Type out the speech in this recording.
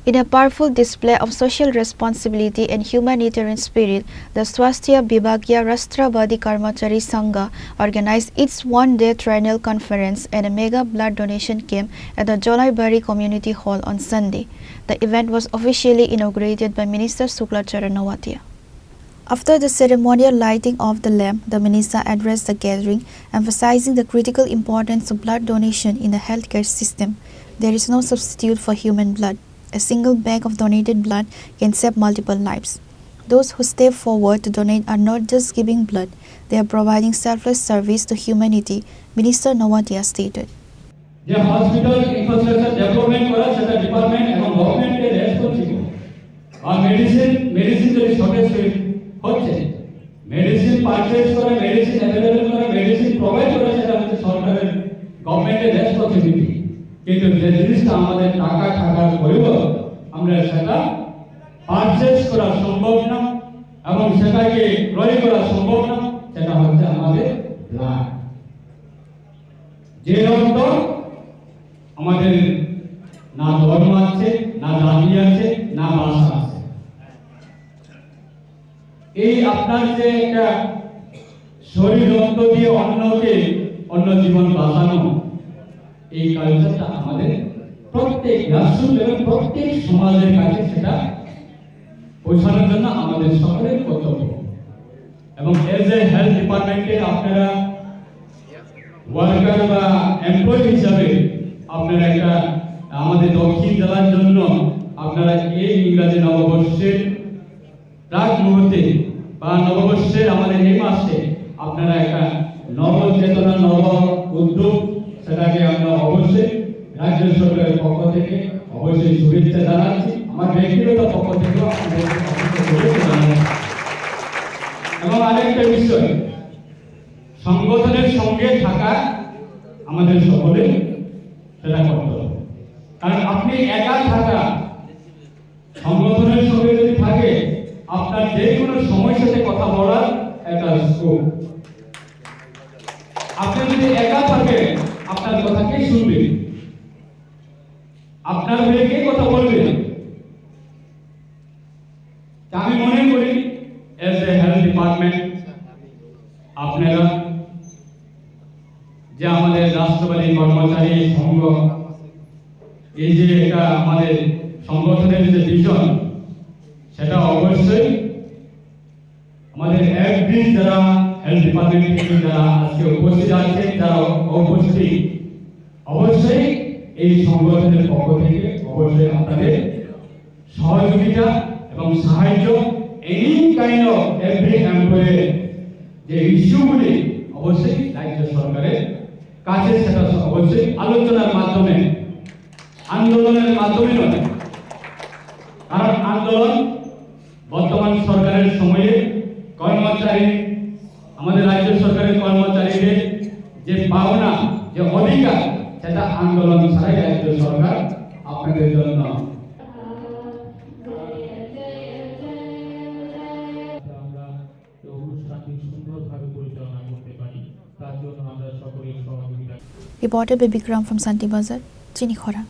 In a powerful display of social responsibility and humanitarian spirit, the Swasthya Vibhagiya Rashtrabadi Karmachari Sangha organized its one-day triennial conference and a mega blood donation camp at the Jolaibari Community Hall on Sunday. The event was officially inaugurated by Minister Suklacharan Nawatia. After the ceremonial lighting of the lamp, the Minister addressed the gathering, emphasizing the critical importance of blood donation in the healthcare system. There is no substitute for human blood. A single bag of donated blood can save multiple lives. Those who step forward to donate are not just giving blood, they are providing selfless service to humanity, Minister Nawatia stated. The hospital infrastructure development kora seta department ebong government ke race করছিল আর medicine যদি shortage হচ্ছে medicine purchase করে medicine available করে medicine provide করে সেটা হচ্ছে সরকারের গভর্নমেন্টের রেসপন্সিবিলিটি কিন্তু যে জিনিসটা আমাদের টাকা থাকার পরেও আমরা সেটা পারচেজ করা সম্ভব না এবং সেটাকে ক্রয় করা সম্ভব না সেটা হচ্ছে আমাদের ব্লাড যে রক্ত আমাদের না ধর্ম আছে না জাতি আছে না ভাষা আছে এই আপনার যে একটা শরীর রক্ত দিয়ে অন্য জীবন বাঁচানো এই কালচারটা আমাদের প্রত্যেক রাষ্ট্র এবং প্রত্যেক সমাজের কাছে সেটা পৌঁছানোর জন্য আমাদের সকলের কর্তব্য এবং এজ এ হেলথ ডিপার্টমেন্টে আপনারা ওয়ার্কার বা এমপ্লয়ি হিসাবে আপনারা একটা আমাদের দক্ষিণ জেলার জন্য আপনারা এই ইংরেজি নববর্ষের প্রাক মুহূর্তে বা নববর্ষের আমাদের এই মাসে আপনারা একটা নবচেতনা নব উদ্যোগ সেটাকে আমরা অবশ্যই রাজ্য সরকারের পক্ষ থেকে অবশ্যই শুভেচ্ছা জানাচ্ছি আমার ব্যক্তিগত পক্ষ থেকেও আপনাদেরকে শুভেচ্ছা জানাচ্ছি এবং আরেকটা বিষয় সংগঠনের সঙ্গে থাকা আমাদের সকলের সেটা করতে হবে কারণ আপনি একা থাকা সংগঠনের সঙ্গে যদি থাকে আপনার যে কোনো সময়ের সাথে কথা বলার একটা স্কোপ আপনি যদি একা থাকেন আপনার কথা কে শুনবে আপনার হয়ে কে কথা বলবে আমি মনে করি এজ এ হেলথ ডিপার্টমেন্ট আপনারা যে আমাদের রাষ্ট্রবাদী কর্মচারী সংঘ এই যে এটা আমাদের সংগঠনের যে ভিশন সেটা অবশ্যই আমাদের এভরি যারা হেলথ ডিপার্টমেন্ট থেকে যারা আজকে উপস্থিত আছেন যারা উপস্থিত অবশ্যই এই সংগঠনের পক্ষ থেকে অবশ্যই আপনাদের সহযোগিতা এবং সাহায্য any kind of every employee যে ইস্যুগুলি অবশ্যই রাজ্য সরকারের কাছে সেটা অবশ্যই আলোচনার মাধ্যমে আন্দোলনের মাধ্যমে নয় কারণ আন্দোলন বর্তমান সরকারের সময়ে কর্মচারী আমাদের রাজ্য সরকারের কর্মচারীদের যে পাওনা যে অধিকার সেটা আন্দোলন ছাড়াই রাজ্য সরকার আপনাদের জন্য আমরা অনুষ্ঠানটি সুন্দরভাবে পরিচালনা করতে পারি তার জন্য আমরা সকলের সহযোগিতা Reported by Bikram from Santi Bazar, Chinikhora.